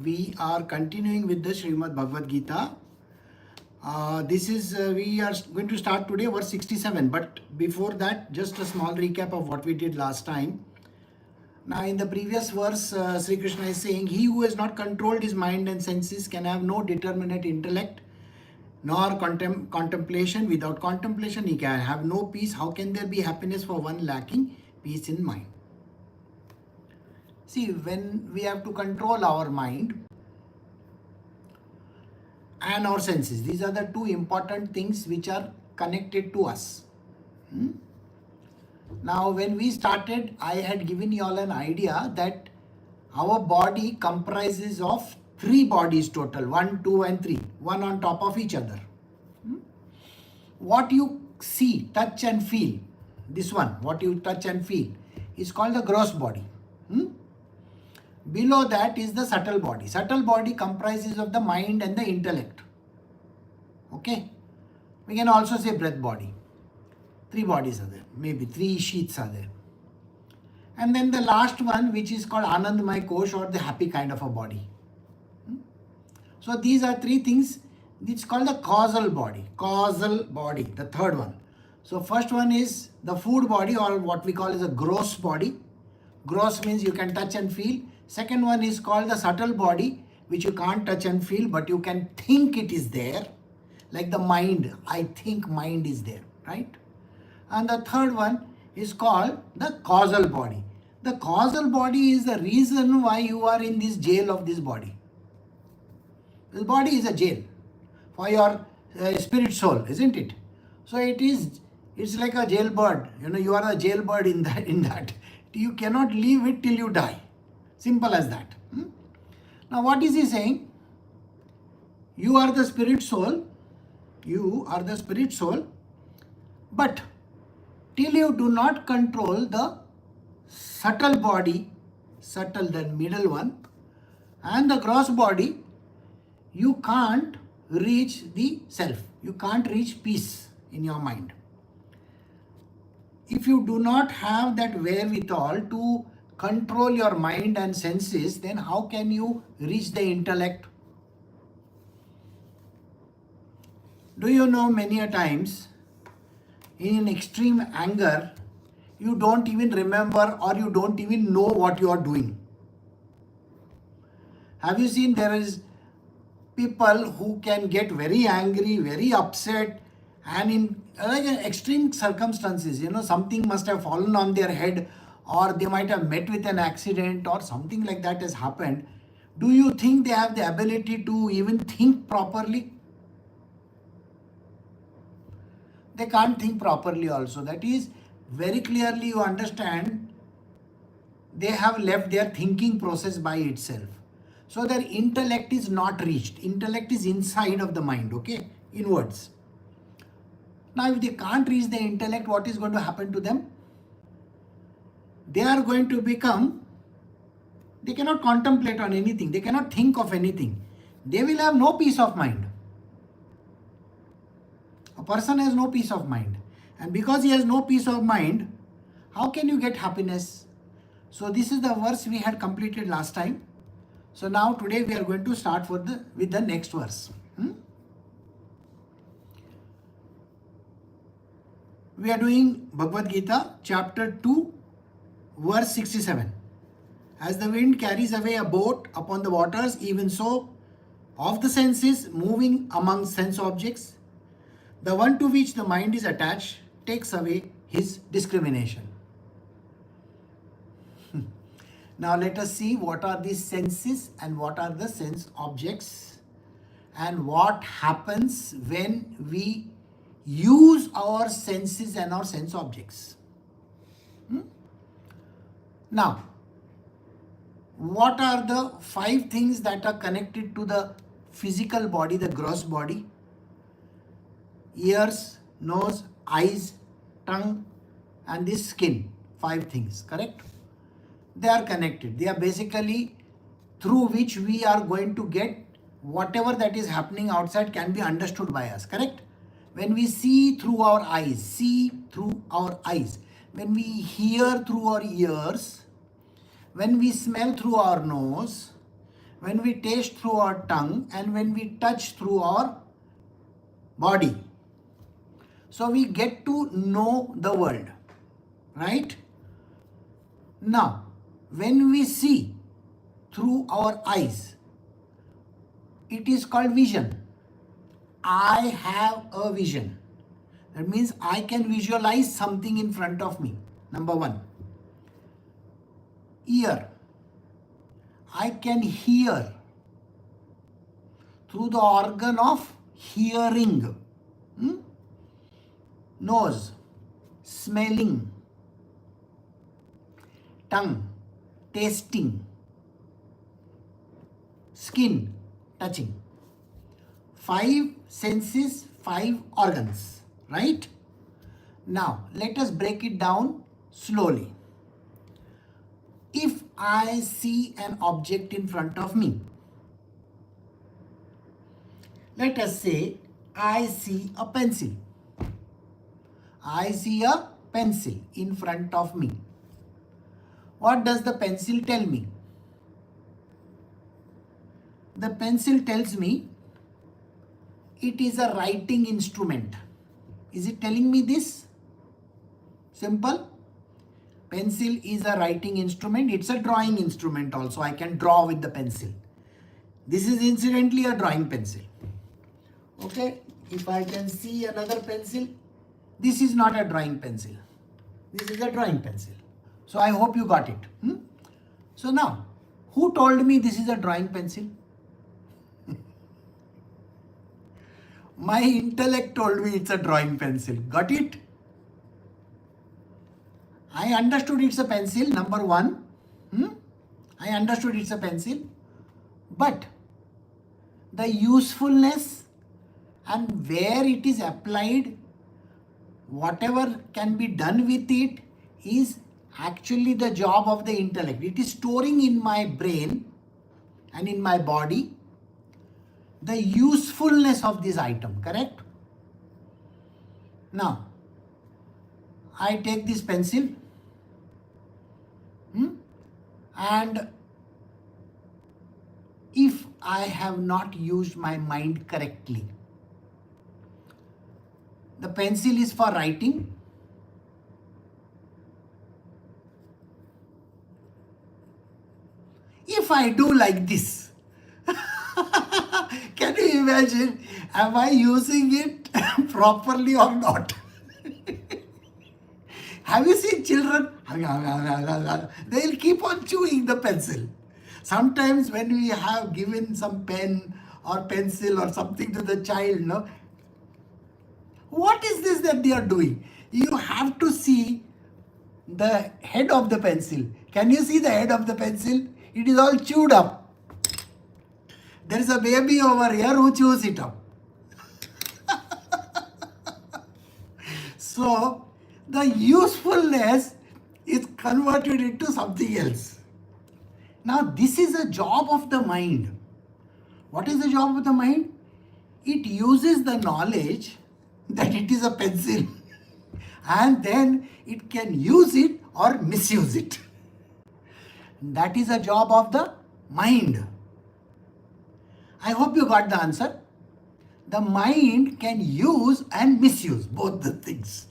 We are continuing with the Srimad Bhagavad Gita. We are going to start today verse 67. But before that, just a small recap of what we did last time. Now, in the previous verse, Sri Krishna is saying, he who has not controlled his mind and senses can have no determinate intellect, nor contemplation. Without contemplation, he can have no peace. How can there be happiness for one lacking peace in mind? See, when we have to control our mind and our senses, these are the two important things which are connected to us. Now, when we started, I had given you all an idea that our body comprises of three bodies total, 1, 2 and 3, one on top of each other. What you see, touch and feel, this one, what you touch and feel, is called the gross body. Below that is the subtle body. Subtle body comprises of the mind and the intellect. Okay? We can also say breath body. Three bodies are there. Maybe three sheaths are there. And then the last one, which is called Anandamay Kosh, or the happy kind of a body. So these are three things. It's called the causal body. Causal body, the third one. So first one is the food body, or what we call is a gross body. Gross means you can touch and feel. Second one is called the subtle body, which you can't touch and feel, but you can think it is there. Like the mind, I think mind is there, right? And the third one is called the causal body. The causal body is the reason why you are in this jail of this body. This body is a jail for your spirit soul, isn't it? So it's like a jailbird. You are a jailbird in that. You cannot leave it till you die. Simple as that. Now what is he saying? You are the spirit soul. You are the spirit soul. But till you do not control the subtle body, subtle, the middle one, and the gross body, you can't reach the self. You can't reach peace in your mind. If you do not have that wherewithal to control your mind and senses, then how can you reach the intellect? Do you know many a times in extreme anger, you don't even remember or you don't even know what you are doing? Have you seen there is people who can get very angry, very upset, and in extreme circumstances, something must have fallen on their head, or they might have met with an accident, or something like that has happened. Do you think they have the ability to even think properly? They can't think properly also. That is, very clearly you understand, they have left their thinking process by itself. So their intellect is not reached. Intellect is inside of the mind, okay? Inwards. Now if they can't reach the intellect, what is going to happen to them? They are going to become, they cannot contemplate on anything. They cannot think of anything. They will have no peace of mind. A person has no peace of mind. And because he has no peace of mind, how can you get happiness? So this is the verse we had completed last time. So now today we are going to start with the next verse. We are doing Bhagavad Gita chapter 2 verse 67. As the wind carries away a boat upon the waters, even so of the senses moving among sense objects, the one to which the mind is attached takes away his discrimination. Now let us see what are these senses and what are the sense objects, and what happens when we use our senses and our sense objects. Now, what are the 5 things that are connected to the physical body, the gross body? Ears, nose, eyes, tongue, and this skin. 5 things, correct? They are connected. They are basically through which we are going to get whatever that is happening outside can be understood by us, correct? When we see through our eyes, when we hear through our ears, when we smell through our nose, when we taste through our tongue, and when we touch through our body. So we get to know the world, right? Now, when we see through our eyes, it is called vision. I have a vision. That means I can visualize something in front of me. Number one. Ear. I can hear through the organ of hearing. Nose. Smelling. Tongue. Tasting. Skin. Touching. 5 senses, 5 organs, right? Now, let us break it down slowly. If I see an object in front of me, let us say I see a pencil. I see a pencil in front of me. What does the pencil tell me? The pencil tells me it is a writing instrument. Is it telling me this? Simple. Pencil is a writing instrument. It's a drawing instrument also. I can draw with the pencil. This is incidentally a drawing pencil. Okay. If I can see another pencil, this is not a drawing pencil. This is a drawing pencil. So I hope you got it. So now, who told me this is a drawing pencil? My intellect told me it's a drawing pencil. Got it? I understood it's a pencil, number one. I understood it's a pencil. But the usefulness and where it is applied, whatever can be done with it, is actually the job of the intellect. It is storing in my brain and in my body the usefulness of this item, correct? Now, I take this pencil and if I have not used my mind correctly, the pencil is for writing. If I do like this, can you imagine, am I using it properly or not? Have you seen children? They'll keep on chewing the pencil. Sometimes when we have given some pen or pencil or something to the child, no, what is this that they are doing? You have to see the head of the pencil. Can you see the head of the pencil? It is all chewed up. There is a baby over here who chews it up. So, the usefulness is converted into something else. Now, this is a job of the mind. What is the job of the mind? It uses the knowledge that it is a pencil and then it can use it or misuse it. That is a job of the mind. I hope you got the answer. The mind can use and misuse both the things.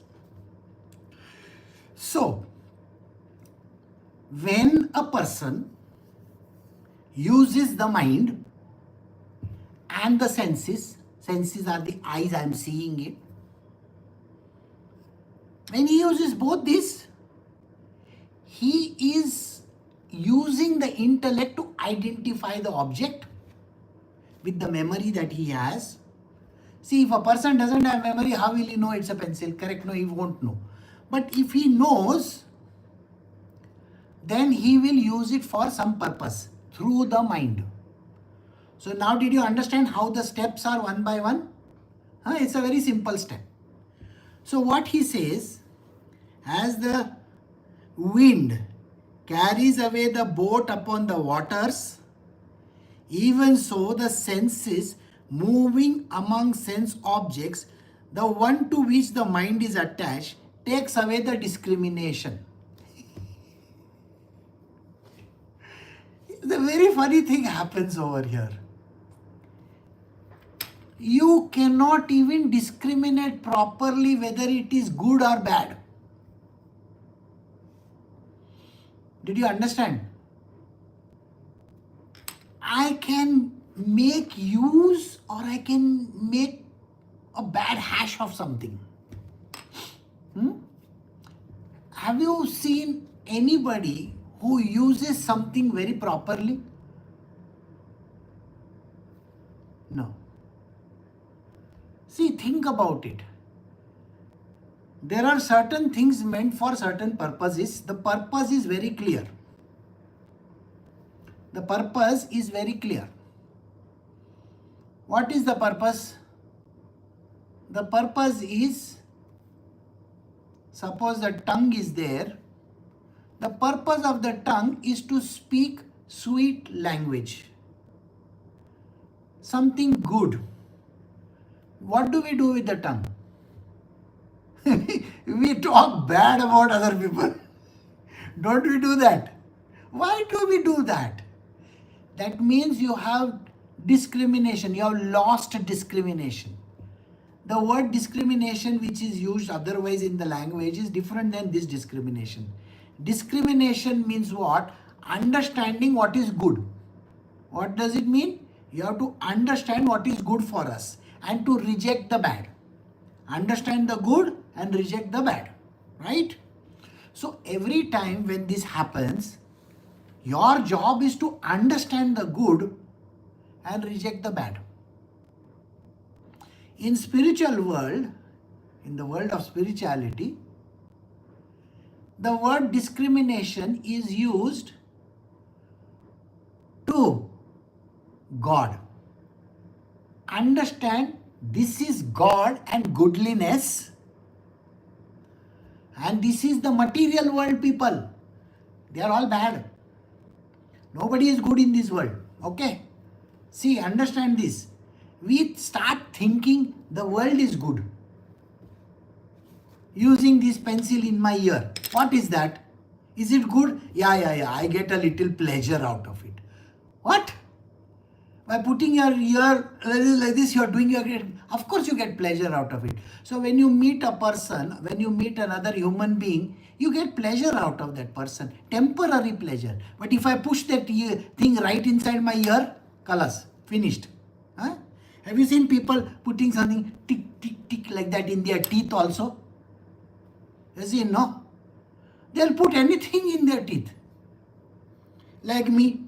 So, when a person uses the mind and the senses are the eyes, I am seeing it. When he uses both this, he is using the intellect to identify the object with the memory that he has. See, if a person doesn't have memory, how will he know it's a pencil? Correct? No, he won't know. But if he knows, then he will use it for some purpose through the mind. So now did you understand how the steps are one by one? It's a very simple step. So what he says, as the wind carries away the boat upon the waters, even so the senses moving among sense objects, the one to which the mind is attached, takes away the discrimination. It's a very funny thing happens over here. You cannot even discriminate properly whether it is good or bad. Did you understand? I can make use or I can make a bad hash of something. Have you seen anybody who uses something very properly? No. See, think about it. There are certain things meant for certain purposes. The purpose is very clear. The purpose is very clear. What is the purpose? The purpose is, suppose the tongue is there. The purpose of the tongue is to speak sweet language. Something good. What do we do with the tongue? We talk bad about other people. Don't we do that? Why do we do that? That means you have discrimination. You have lost discrimination. The word discrimination which is used otherwise in the language is different than this discrimination. Discrimination means what? Understanding what is good. What does it mean? You have to understand what is good for us and to reject the bad. Understand the good and reject the bad. Right? So every time when this happens, your job is to understand the good and reject the bad. In spiritual world, in the world of spirituality, the word discrimination is used to God. Understand this is God and goodliness, and this is the material world people. They are all bad. Nobody is good in this world. Okay? See, understand this. We start thinking the world is good. Using this pencil in my ear. What is that? Is it good? Yeah. I get a little pleasure out of it. What? By putting your ear like this, you are doing of course you get pleasure out of it. So when you meet a person, when you meet another human being, you get pleasure out of that person. Temporary pleasure. But if I push that thing right inside my ear, kalas, finished. Huh? Have you seen people putting something tick, tick, tick like that in their teeth also? You see, no. They'll put anything in their teeth. Like me.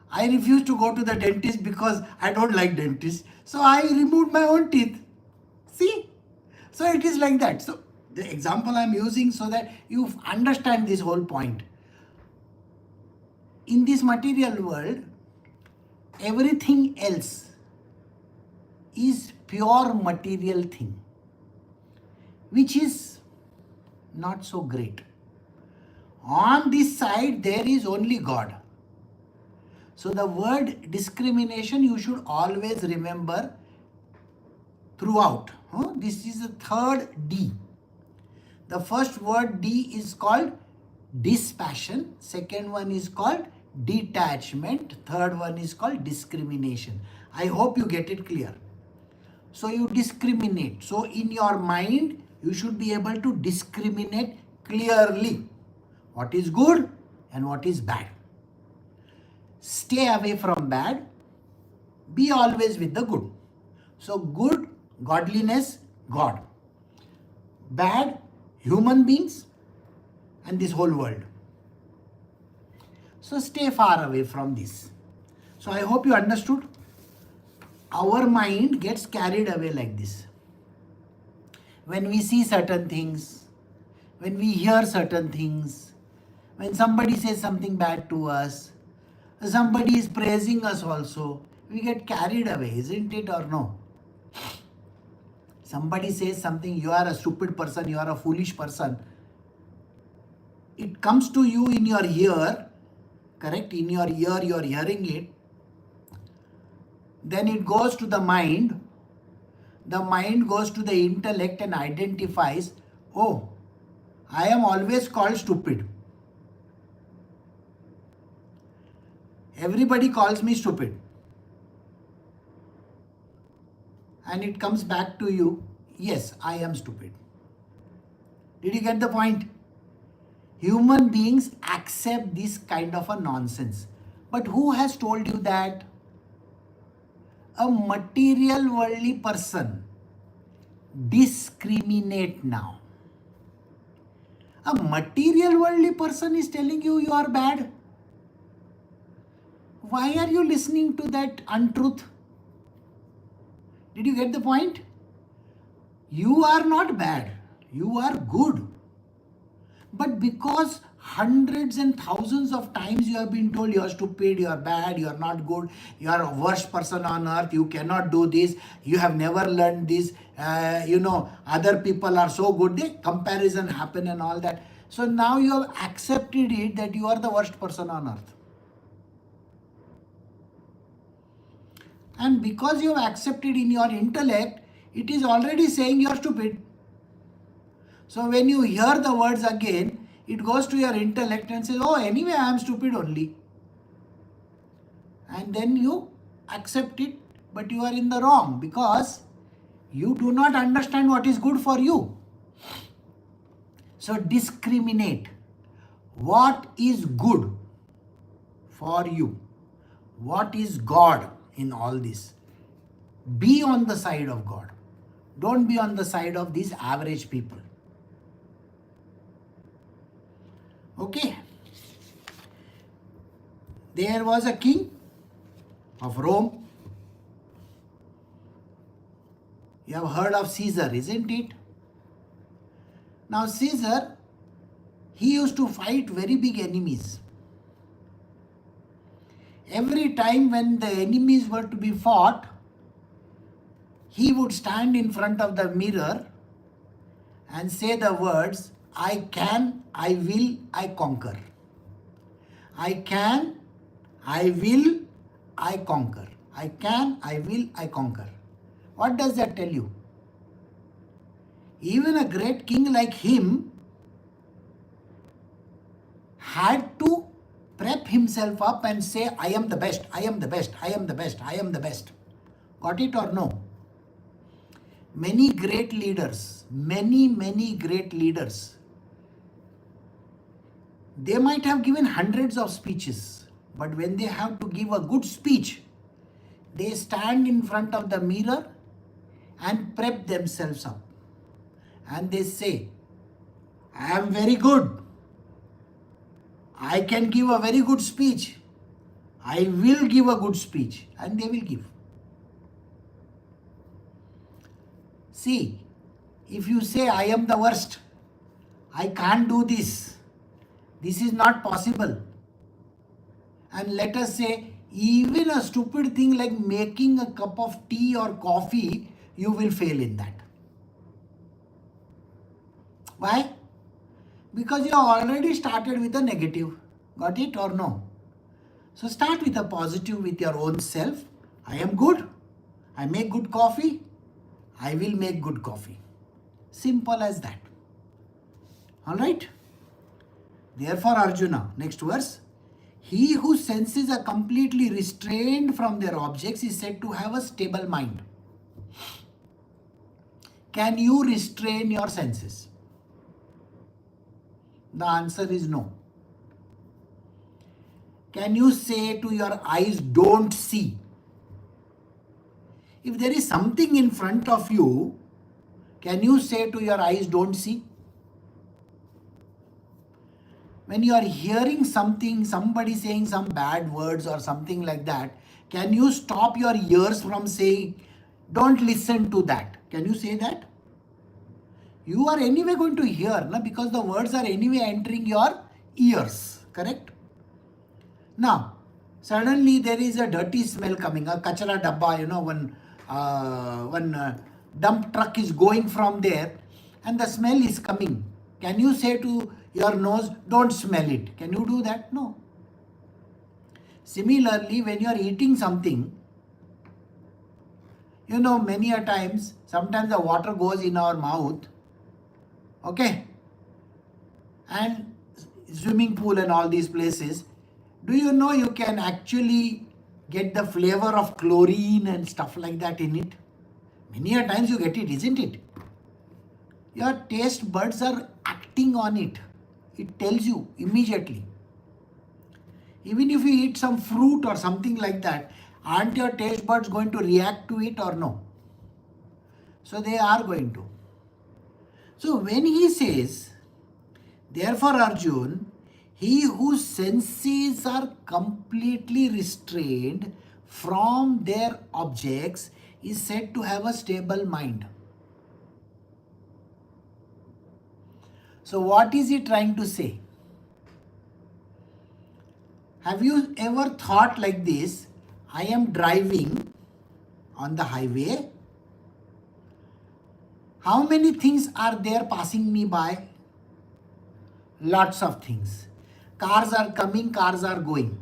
I refuse to go to the dentist because I don't like dentists. So I removed my own teeth. See? So it is like that. So the example I am using so that you understand this whole point. In this material world, everything else is pure material thing, which is not so great. On this side, there is only God. So the word discrimination you should always remember throughout. This is the third D. The first word D is called dispassion. Second one is called detachment. Third one is called discrimination. I hope you get it clear. So you discriminate. So in your mind, you should be able to discriminate clearly what is good and what is bad. Stay away from bad. Be always with the good. So good, godliness, God. Bad, human beings and this whole world. So stay far away from this. So I hope you understood. Our mind gets carried away like this. When we see certain things, when we hear certain things, when somebody says something bad to us, somebody is praising us also, we get carried away, isn't it or no? Somebody says something, you are a stupid person, you are a foolish person. It comes to you in your ear, correct? In your ear, you are hearing it. Then it goes to the mind. The mind goes to the intellect and identifies, oh, I am always called stupid. Everybody calls me stupid. And it comes back to you, yes, I am stupid. Did you get the point? Human beings accept this kind of a nonsense. But who has told you that? A material worldly person discriminate now. A material worldly person is telling you you are bad. Why are you listening to that untruth? Did you get the point? You are not bad. You are good. But because hundreds and thousands of times you have been told you are stupid, you are bad, you are not good, you are a worst person on earth, you cannot do this, you have never learned this, other people are so good, the comparison happen and all that. So now you have accepted it that you are the worst person on earth. And because you have accepted in your intellect, it is already saying you are stupid. So when you hear the words again, it goes to your intellect and says, oh, anyway, I am stupid only. And then you accept it, but you are in the wrong because you do not understand what is good for you. So discriminate. What is good for you? What is God in all this? Be on the side of God. Don't be on the side of these average people. Okay. There was a king of Rome. You have heard of Caesar, isn't it? Now Caesar, he used to fight very big enemies. Every time when the enemies were to be fought, he would stand in front of the mirror and say the words, I can, I will, I conquer. I can, I will, I conquer. I can, I will, I conquer. What does that tell you? Even a great king like him had to prep himself up and say, I am the best, I am the best, I am the best, I am the best. Got it or no? Many great leaders, many great leaders, they might have given hundreds of speeches, but when they have to give a good speech, they stand in front of the mirror and prep themselves up. And they say, I am very good. I can give a very good speech. I will give a good speech. And they will give. See, if you say, I am the worst, I can't do this, this is not possible. And let us say, even a stupid thing like making a cup of tea or coffee, you will fail in that. Why? Because you already started with a negative. Got it or no? So start with a positive with your own self. I am good. I make good coffee. I will make good coffee. Simple as that. Alright? Therefore, Arjuna, next verse. He whose senses are completely restrained from their objects is said to have a stable mind. Can you restrain your senses? The answer is no. Can you say to your eyes, don't see? If there is something in front of you, can you say to your eyes, don't see? When you are hearing something, somebody saying some bad words or something like that, can you stop your ears from saying, don't listen to that? Can you say that? You are anyway going to hear, na? Because the words are anyway entering your ears, correct? Now, suddenly there is a dirty smell coming, a kachara dabba, one dump truck is going from there and the smell is coming. Can you say to your nose, don't smell it? Can you do that? No. Similarly, when you are eating something, many a times, sometimes the water goes in our mouth, okay? And swimming pool and all these places, Do you know you can actually get the flavor of chlorine and stuff like that in it? Many a times you get it, isn't it? Your taste buds are acting on it. It tells you immediately. Even if you eat some fruit or something like that, aren't your taste buds going to react to it or no? So they are going to. So when he says, therefore Arjun, he whose senses are completely restrained from their objects is said to have a stable mind. So what is he trying to say? Have you ever thought like this? I am driving on the highway. How many things are there passing me by? Lots of things. Cars are coming, cars are going.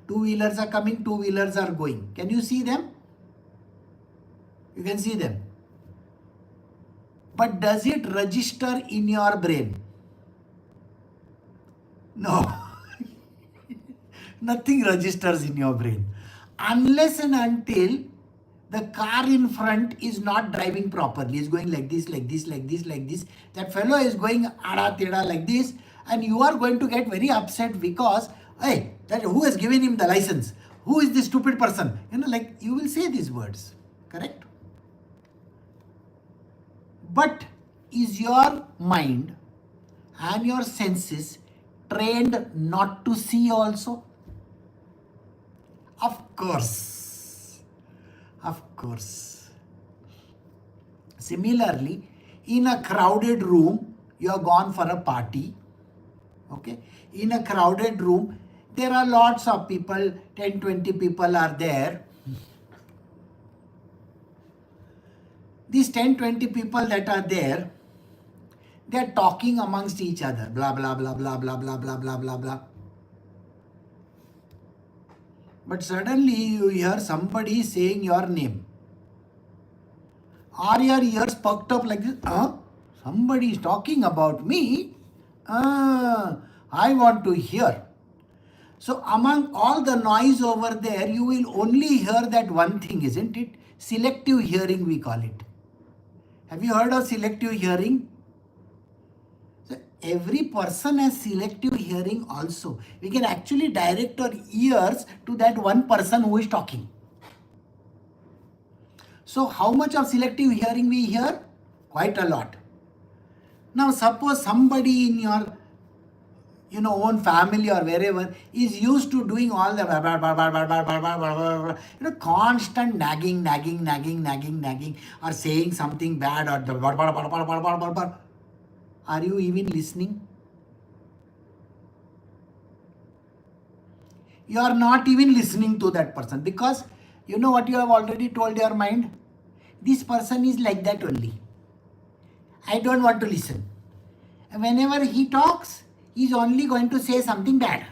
Two-wheelers are coming, two-wheelers are going. Can you see them? You can see them. But does it register in your brain? No. Nothing registers in your brain. Unless and until the car in front is not driving properly. It's going like this, like this, like this, like this. That fellow is going ada teda like this. And you are going to get very upset because, hey, who has given him the license? Who is this stupid person? Like you will say these words. Correct? But is your mind and your senses trained not to see also? Of course. Of course. Similarly, in a crowded room, you are gone for a party. Okay? In a crowded room, there are lots of people, 10, 20 people are there. These 10, 20 people that are there, they are talking amongst each other. Blah, blah, blah, blah, blah, blah, blah, blah, blah, blah. But suddenly you hear somebody saying your name. Are your ears perked up like this? Somebody is talking about me. I want to hear. So among all the noise over there, you will only hear that one thing, isn't it? Selective hearing, we call it. Have you heard of selective hearing? So every person has selective hearing also. We can actually direct our ears to that one person who is talking. So how much of selective hearing we hear? Quite a lot. Now suppose somebody in your own family or wherever is used to doing all the constant nagging or saying something bad or are you even listening? You are not even listening to that person because you know what you have already told your mind? This person is like that only. I don't want to listen. And whenever he talks, he is only going to say something bad.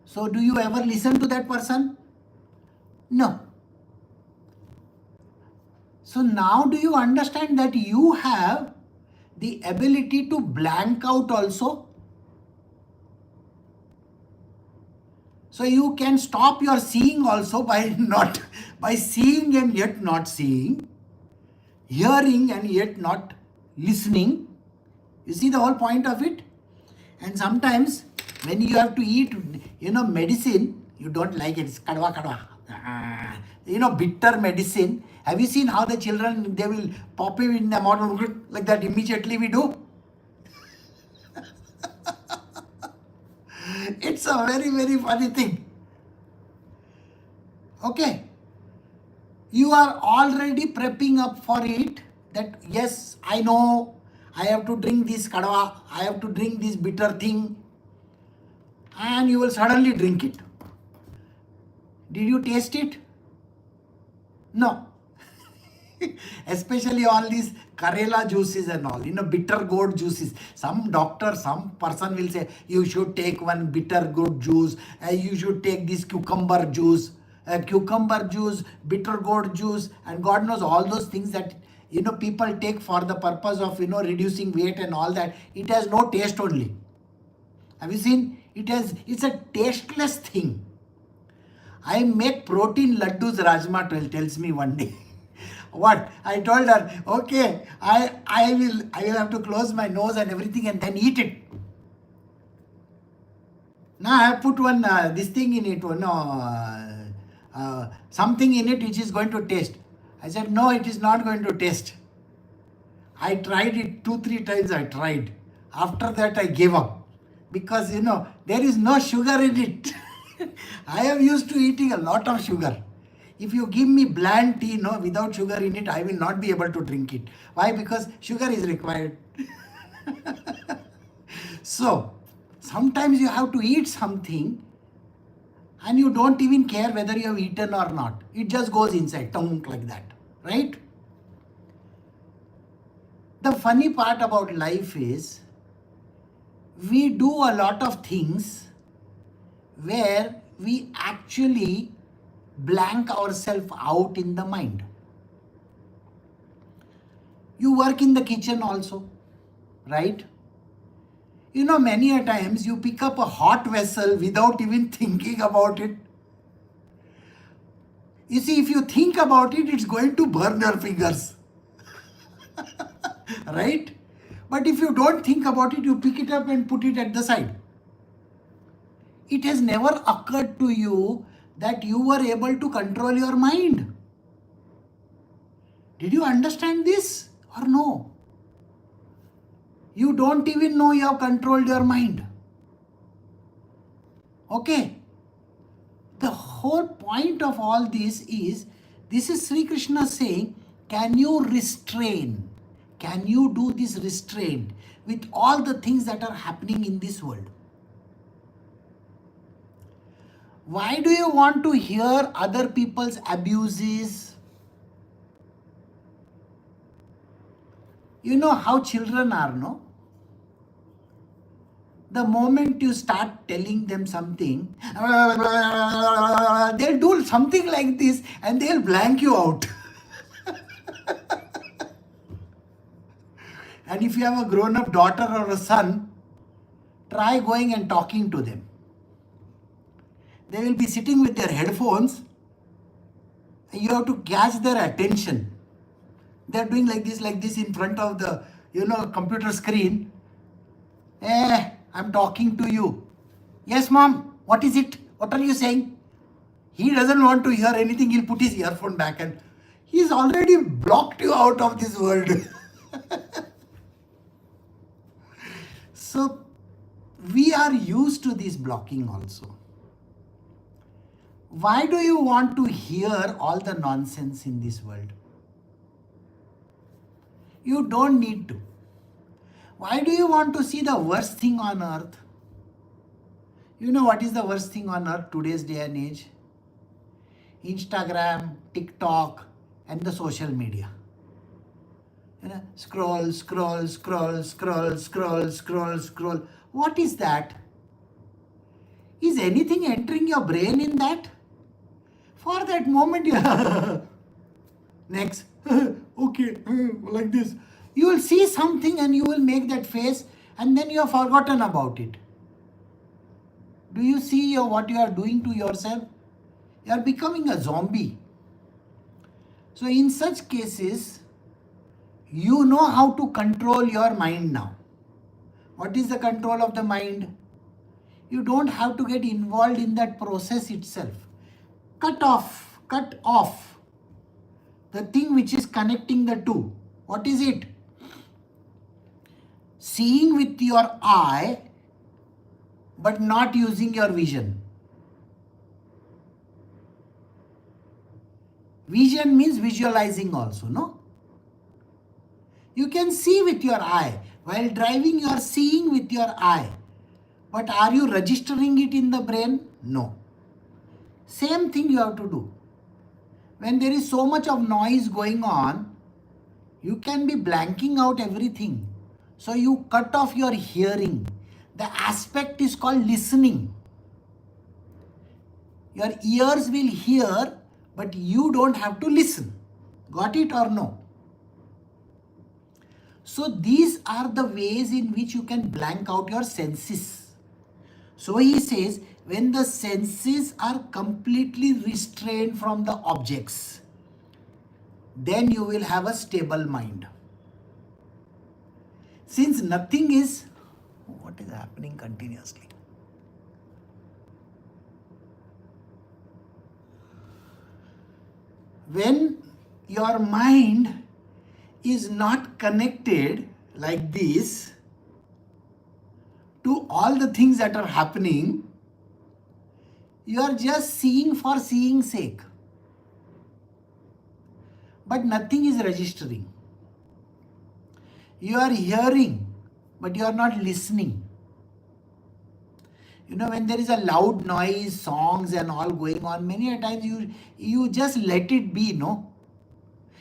So do you ever listen to that person? No. So now do you understand that you have the ability to blank out also? So you can stop your seeing also by seeing and yet not seeing, hearing and yet not listening. You see the whole point of it? And sometimes when you have to eat, medicine, you don't like it. It's kadwa. Bitter medicine. Have you seen how the children, they will pop it in the mouth like that immediately we do? It's a very, very funny thing. Okay. You are already prepping up for it that yes, I know I have to drink this kadwa, I have to drink this bitter thing, and you will suddenly drink it. Did you taste it? No. Especially all these Karela juices and all, bitter gourd juices. Some doctor, some person will say, you should take one bitter gourd juice, you should take this cucumber juice, bitter gourd juice, and God knows all those things that people take for the purpose of reducing weight and all that. It has no taste only. Have you seen? It's a tasteless thing. I make protein laddus, Rajma tells me one day. What? I told her, okay, I will have to close my nose and everything and then eat it. Now I have put one this thing in it, something in it which is going to taste. I said, no, it is not going to taste. I tried it 2-3 times. I tried. After that, I gave up because there is no sugar in it. I am used to eating a lot of sugar. If you give me bland tea, without sugar in it, I will not be able to drink it. Why? Because sugar is required. So, sometimes you have to eat something and you don't even care whether you have eaten or not. It just goes inside, tongue like that, right? The funny part about life is we do a lot of things where we actually blank ourselves out in the mind. You work in the kitchen also, right? Many a times you pick up a hot vessel without even thinking about it. You see, if you think about it, it's going to burn your fingers. Right? But if you don't think about it, you pick it up and put it at the side. It has never occurred to you that you were able to control your mind. Did you understand this or no? You don't even know you have controlled your mind. Okay? The whole point of all this is Sri Krishna saying, can you restrain? Can you do this restraint with all the things that are happening in this world? Why do you want to hear other people's abuses? You know how children are, no? The moment you start telling them something, they'll do something like this and they'll blank you out. And if you have a grown-up daughter or a son, try going and talking to them. They will be sitting with their headphones and you have to catch their attention. They're doing like this in front of the, computer screen. I'm talking to you. Yes, mom, what is it? What are you saying? He doesn't want to hear anything. He'll put his earphone back and he's already blocked you out of this world. So, we are used to this blocking also. Why do you want to hear all the nonsense in this world? You don't need to. Why do you want to see the worst thing on earth? You know what is the worst thing on earth today's day and age? Instagram, TikTok, and the social media. Scroll. What is that? Is anything entering your brain in that? For that moment, next, okay, like this. You will see something and you will make that face and then you have forgotten about it. Do you see what you are doing to yourself? You are becoming a zombie. So in such cases, you know how to control your mind now. What is the control of the mind? You don't have to get involved in that process itself. Cut off the thing which is connecting the two. What is it? Seeing with your eye, but not using your vision. Vision means visualizing also, no? You can see with your eye. While driving, you are seeing with your eye. But are you registering it in the brain? No. Same thing you have to do. When there is so much of noise going on, you can be blanking out everything. So you cut off your hearing. The aspect is called listening. Your ears will hear, but you don't have to listen. Got it or no? So these are the ways in which you can blank out your senses. So he says, when the senses are completely restrained from the objects, then you will have a stable mind. Since nothing is, what is happening continuously? When your mind is not connected like this to all the things that are happening, you are just seeing for seeing sake. But nothing is registering. You are hearing, but you are not listening. You know, when there is a loud noise, songs and all going on, many a times you just let it be, no?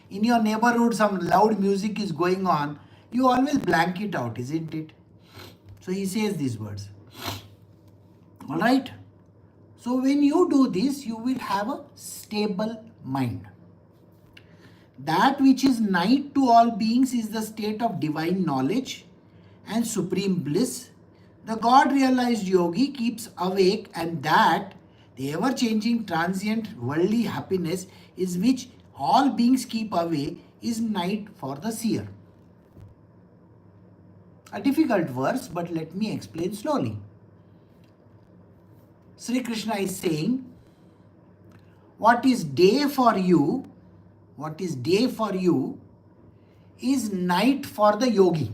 In your neighborhood, some loud music is going on, you always blank it out, isn't it? So he says these words. All right? So when you do this, you will have a stable mind. That which is night to all beings is the state of divine knowledge and supreme bliss. The God-realized yogi keeps awake, and that the ever-changing transient worldly happiness is which all beings keep away is night for the seer. A difficult verse, but let me explain slowly. Sri Krishna is saying, what is day for you is night for the yogi.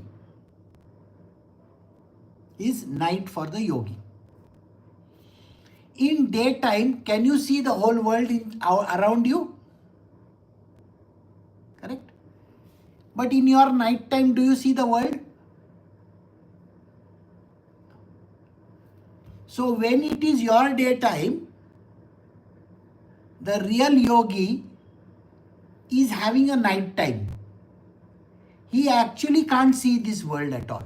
Is night for the yogi. In daytime, can you see the whole world around you? Correct? But in your night time, do you see the world? So when it is your daytime, the real yogi is having a night time. He actually can't see this world at all.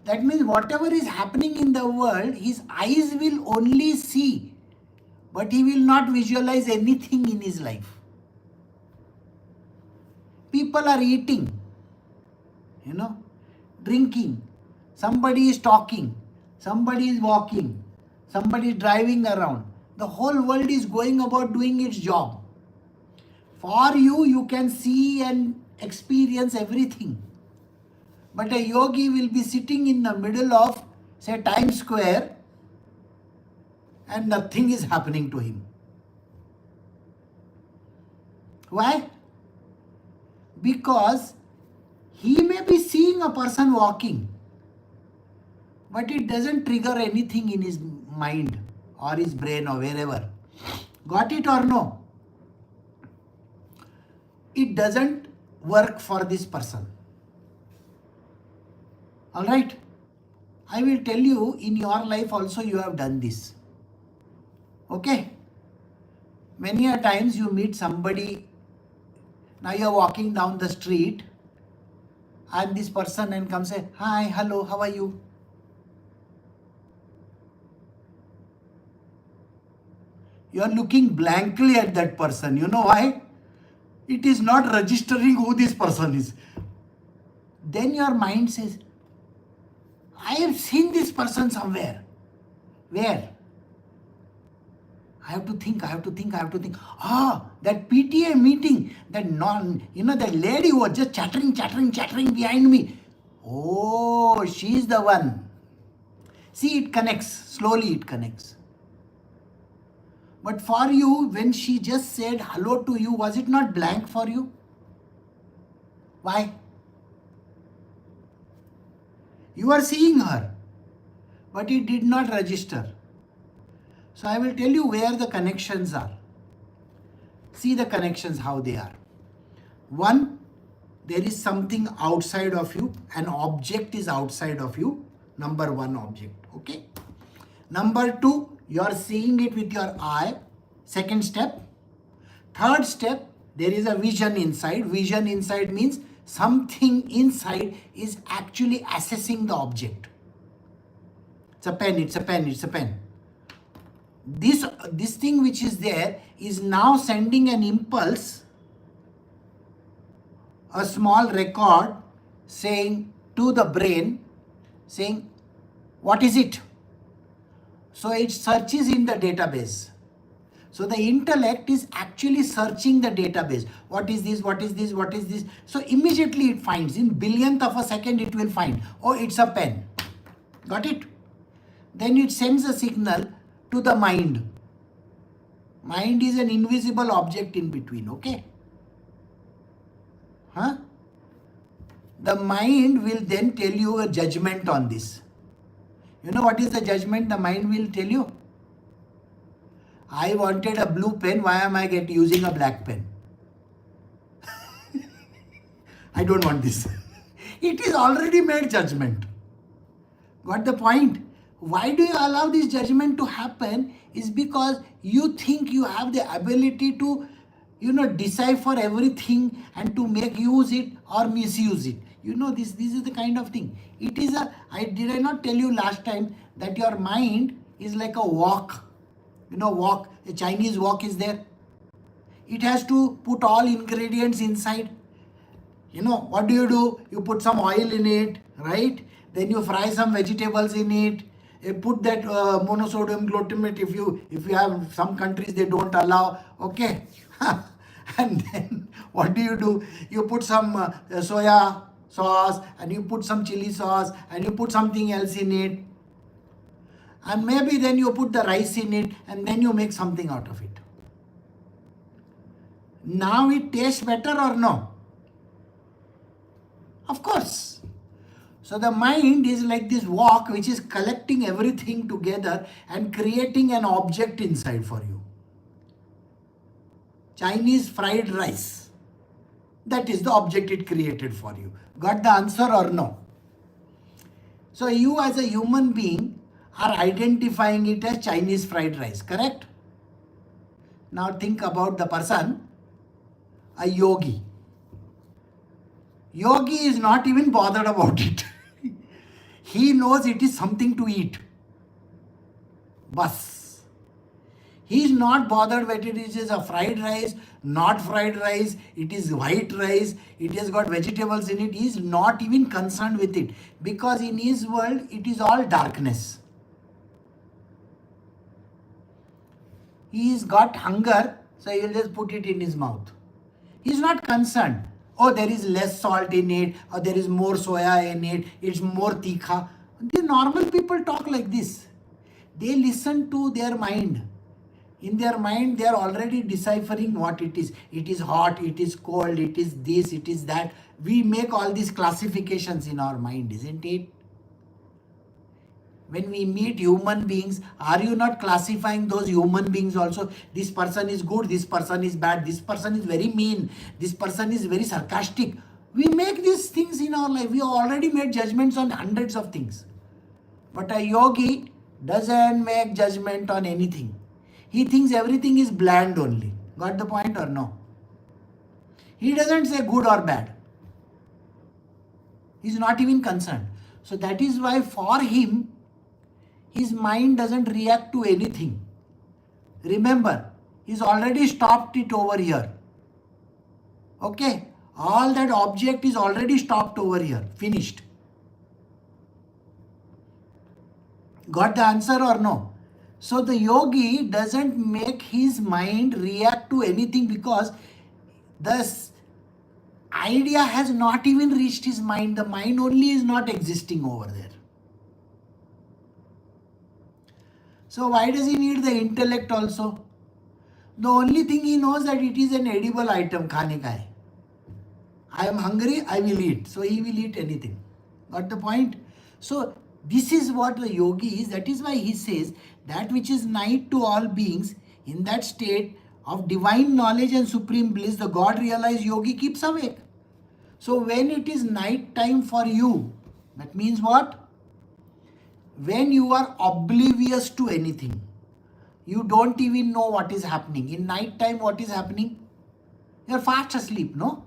That means whatever is happening in the world, his eyes will only see, but he will not visualize anything in his life. People are eating, drinking, somebody is talking, somebody is walking, somebody is driving around. The whole world is going about doing its job. For you, you can see and experience everything. But a yogi will be sitting in the middle of, say, Times Square, and nothing is happening to him. Why? Because he may be seeing a person walking, but it doesn't trigger anything in his mind or his brain or wherever. Got it or no? It doesn't work for this person. All right? I will tell you, in your life also you have done this. Okay? Many a times you meet somebody, now you are walking down the street, and this person and comes say, hi, hello, how are you? You are looking blankly at that person. You know why? It is not registering who this person is. Then your mind says, I have seen this person somewhere. Where? I have to think. That PTA meeting, that lady who was just chattering behind me. Oh, she is the one. See, it connects. Slowly it connects. But for you, when she just said hello to you, was it not blank for you? Why? You are seeing her, but it did not register. So I will tell you where the connections are. See the connections, how they are. One, there is something outside of you. An object is outside of you. Number one, object. Okay. Number two, you are seeing it with your eye. Second step. Third step, there is a vision inside. Vision inside means something inside is actually assessing the object. It's a pen. This thing which is there is now sending an impulse, a small record saying to the brain, saying, what is it? So it searches in the database. So the intellect is actually searching the database. What is this? What is this? What is this? So immediately it finds, in billionth of a second it will find, oh, it's a pen. Got it? Then it sends a signal to the mind. Mind is an invisible object in between, okay? Huh? The mind will then tell you a judgment on this. You know what is the judgment the mind will tell you? I wanted a blue pen, why am I using a black pen? I don't want this. It is already made judgment. Got the point? Why do you allow this judgment to happen? Is because you think you have the ability to, decipher everything and to make use it or misuse it. This is the kind of thing. It is did I not tell you last time that your mind is like a wok? Wok, a Chinese wok is there. It has to put all ingredients inside. What do? You put some oil in it, right? Then you fry some vegetables in it. You put that monosodium glutamate. If you have, some countries they don't allow, okay? And then what do? You put some soya sauce, and you put some chili sauce, and you put something else in it. And maybe then you put the rice in it, and then you make something out of it. Now it tastes better or no? Of course. So the mind is like this wok which is collecting everything together and creating an object inside for you. Chinese fried rice. That is the object it created for you. Got the answer or no? So you as a human being are identifying it as Chinese fried rice, correct? Now think about the person, a yogi. Yogi is not even bothered about it. He knows it is something to eat. Bas. He is not bothered whether it is a fried rice, not fried rice, it is white rice, it has got vegetables in it. He is not even concerned with it, because in his world it is all darkness. He's got hunger, so he'll just put it in his mouth. He's not concerned. Oh, there is less salt in it, or there is more soya in it, it's more tikha. The normal people talk like this. They listen to their mind. In their mind, they are already deciphering what it is. It is hot, it is cold, it is this, it is that. We make all these classifications in our mind, isn't it? When we meet human beings, are you not classifying those human beings also? This person is good, this person is bad, this person is very mean, this person is very sarcastic. We make these things in our life. We already made judgments on hundreds of things. But a yogi doesn't make judgment on anything. He thinks everything is bland only. Got the point or no? He doesn't say good or bad. He's not even concerned. So that is why for him, his mind doesn't react to anything. Remember, he's already stopped it over here. Okay? All that object is already stopped over here. Finished. Got the answer or no? So the yogi doesn't make his mind react to anything, because the idea has not even reached his mind. The mind only is not existing over there. So why does he need the intellect also? The only thing he knows that it is an edible item, khane ka hai. I am hungry, I will eat. So he will eat anything. Got the point? So this is what the yogi is. That is why he says that which is night to all beings, in that state of divine knowledge and supreme bliss, the God realized yogi keeps awake. So when it is night time for you, that means what? When you are oblivious to anything, you don't even know what is happening. In night time, what is happening? You are fast asleep, no?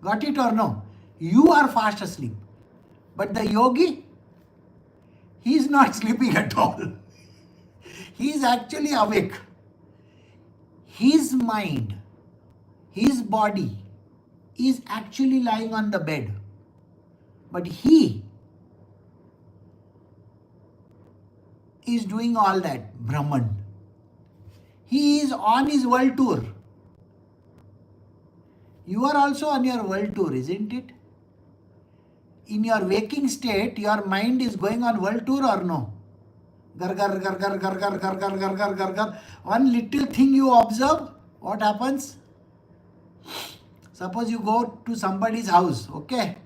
Got it or no? You are fast asleep. But the yogi, he is not sleeping at all. He is actually awake. His mind, his body is actually lying on the bed. But he is doing all that, Brahman. He is on his world tour. You are also on your world tour, isn't it? In your waking state, your mind is going on world tour or no? Gar gar gar gar gar gar gar gar gar gar gar gar. One little thing you observe, what happens? Suppose you go to somebody's house, okay?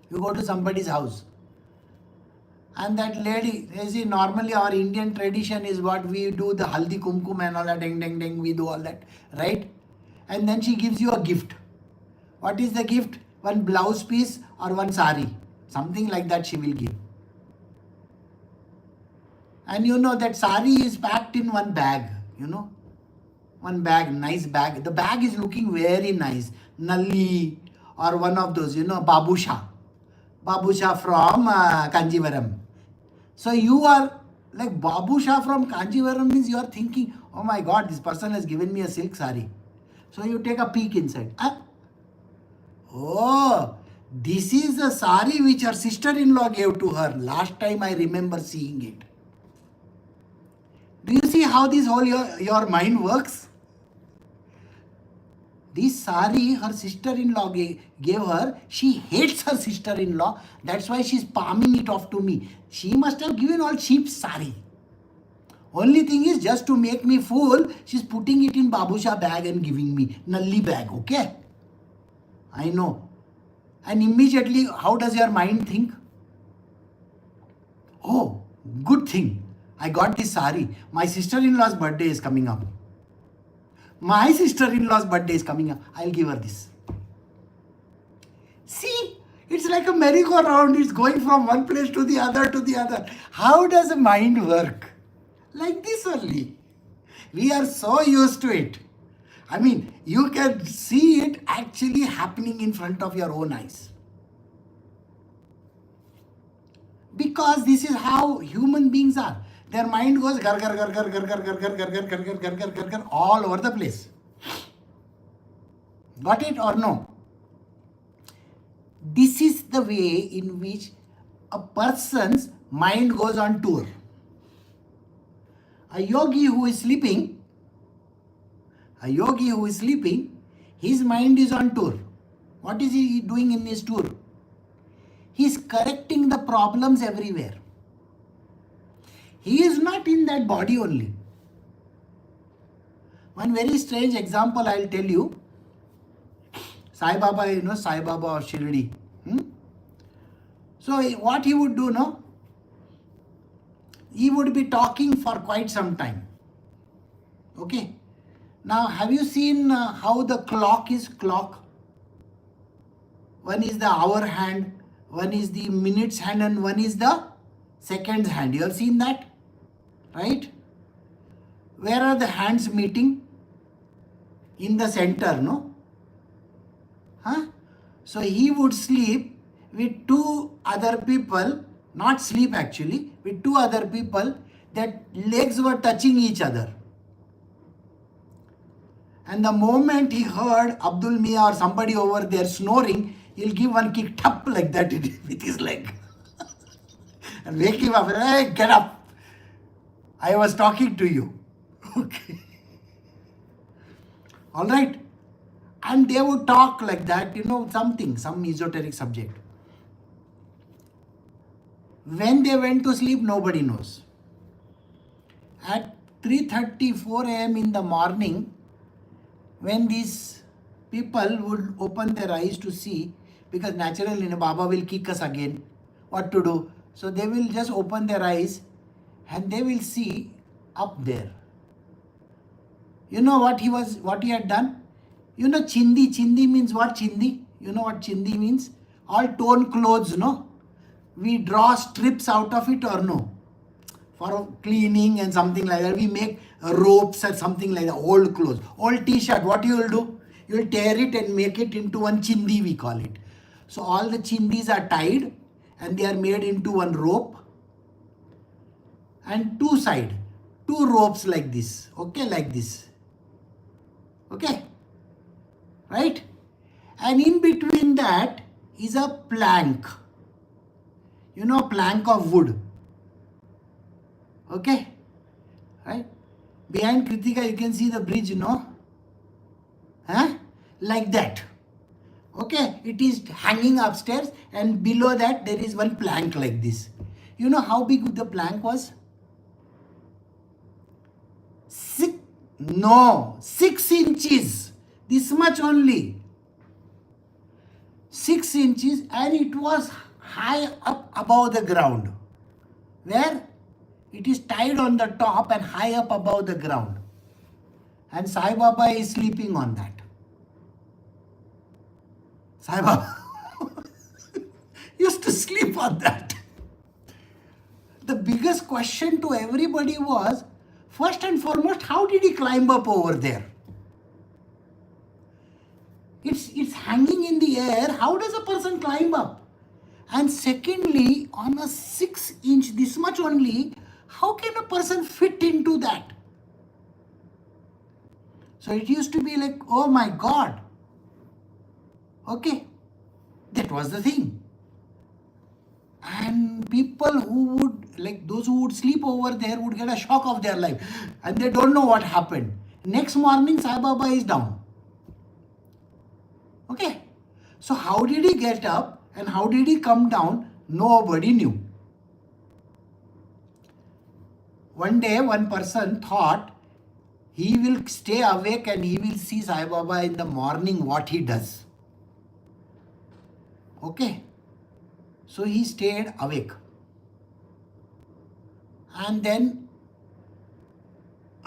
You go to somebody's house. And that lady, you see, normally our Indian tradition is what we do, the haldi kumkum and all that, ding ding ding, we do all that, right? And then she gives you a gift. What is the gift? One blouse piece or one sari. Something like that she will give. And you know that sari is packed in one bag, one bag, nice bag. The bag is looking very nice. Nalli or one of those, Babusha. Babusha from Kanjivaram. So you are like Babusha from Kanjivaram means you are thinking, oh my God, this person has given me a silk sari. So you take a peek inside. Oh, this is the sari which her sister-in-law gave to her. Last time I remember seeing it. Do you see how this whole your mind works? This sari her sister-in-law gave her. She hates her sister-in-law. That's why she's palming it off to me. She must have given all cheap sari. Only thing is, just to make me fool, she's putting it in Babusha bag and giving me. Nalli bag, okay? I know. And immediately, how does your mind think? Oh, good thing. I got this sari. My sister-in-law's birthday is coming up. My sister-in-law's birthday is coming up. I'll give her this. See, it's like a merry-go-round. It's going from one place to the other to the other. How does the mind work? Like this only. We are so used to it. I mean, you can see it actually happening in front of your own eyes. Because this is how human beings are. Their mind goes gar gar gar gar gar gar gar gar gar gar gar gar gar gar gar gar all over the place. Got it or no? This is the way in which a person's mind goes on tour. A yogi who is sleeping, his mind is on tour. What is he doing in his tour? He is correcting the problems everywhere. He is not in that body only. One very strange example I will tell you. Sai Baba, Sai Baba of Shirdi. So what he would do, he would be talking for quite some time. Okay. Now, have you seen how the clock is clock? One is the hour hand, one is the minutes hand, and one is the seconds hand. You have seen that? Right? Where are the hands meeting? In the center, no? So he would sleep with two other people, not sleep actually, with two other people, that legs were touching each other. And the moment he heard Abdul Mia or somebody over there snoring, he'll give one kick, tap, like that with his leg. And wake him up, hey, get up. I was talking to you. Okay. All right. And they would talk like that, some esoteric subject. When they went to sleep, nobody knows. At 3:34 a.m. in the morning, when these people would open their eyes to see, because naturally Baba will kick us again, what to do? So they will just open their eyes and they will see up there. You know what he had done? Chindi. Chindi means what? Chindi. You know what chindi means? All torn clothes, no? We draw strips out of it or no? For cleaning and something like that. We make ropes or something like that. Old clothes. Old t-shirt. What you will do? You will tear it and make it into one chindi, we call it. So all the chindis are tied and they are made into one rope. And two ropes like this. Okay, like this. Okay. Right? And in between that is a plank. Plank of wood. Okay? Right? Behind Kritika, you can see the bridge, no? Huh? Like that. Okay? It is hanging upstairs, and below that there is one plank like this. You know how big the plank was? 6 inches. This much only. 6 inches, and it was high up above the ground. Where? It is tied on the top and high up above the ground. And Sai Baba is sleeping on that. Sai Baba used to sleep on that. The biggest question to everybody was, first and foremost, how did he climb up over there? It's hanging in the air. How does a person climb up? And secondly, on a 6 inch, this much only, how can a person fit into that? So it used to be like, oh my God. Okay, that was the thing. And people who would, like those who would sleep over there, would get a shock of their life. And they don't know what happened. Next morning, Sai Baba is down. Okay. So how did he get up and how did he come down? Nobody knew. One day, one person thought he will stay awake and he will see Sai Baba in the morning what he does. Okay. So he stayed awake. And then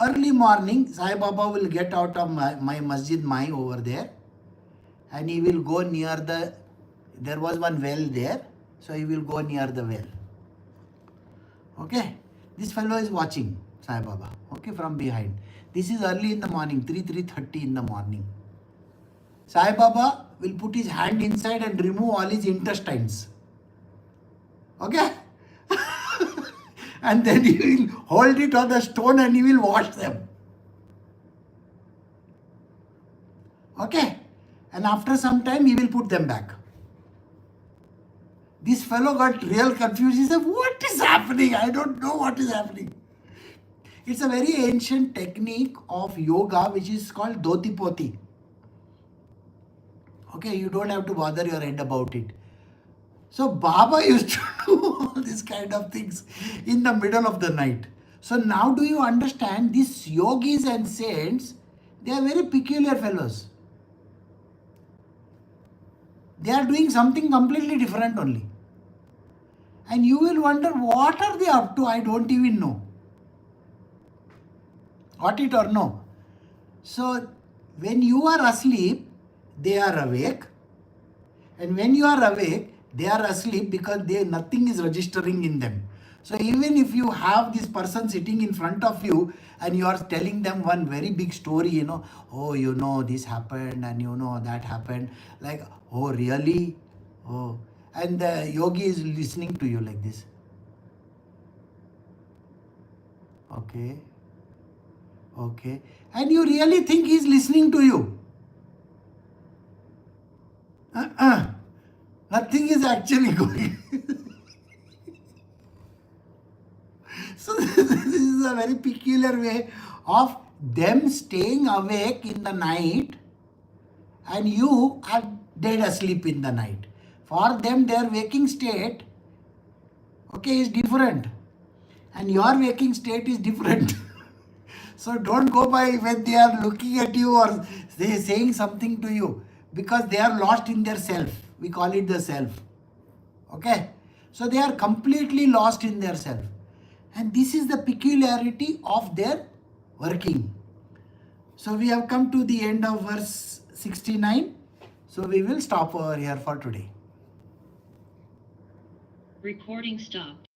early morning, Sai Baba will get out of my Masjid Mai over there, and he will go near there was one well there, so he will go near the well. Okay. This fellow is watching Sai Baba, okay, from behind. This is early in the morning, 3:30 in the morning. Sai Baba will put his hand inside and remove all his intestines. Okay? And then he will hold it on the stone and he will wash them. Okay? And after some time he will put them back. This fellow got real confused. He said, what is happening? I don't know what is happening. It's a very ancient technique of yoga which is called dhoti poti. Okay, you don't have to bother your head about it. So Baba used to do all these kind of things in the middle of the night. So now do you understand, these yogis and saints, they are very peculiar fellows. They are doing something completely different only. And you will wonder, what are they up to? I don't even know. Got it or no? So when you are asleep, they are awake. And when you are awake, they are asleep because nothing is registering in them. So even if you have this person sitting in front of you and you are telling them one very big story, oh, this happened and that happened. Like, oh, really? Oh. And the yogi is listening to you like this. Okay. Okay. And you really think he is listening to you? Nothing is actually going. So this is a very peculiar way of them staying awake in the night and you are dead asleep in the night. For them, their waking state, okay, is different. And your waking state is different. So don't go by when they are looking at you or they saying something to you, because they are lost in their self. We call it the self. Okay? So they are completely lost in their self. And this is the peculiarity of their working. So we have come to the end of verse 69. So we will stop over here for today. Recording stopped.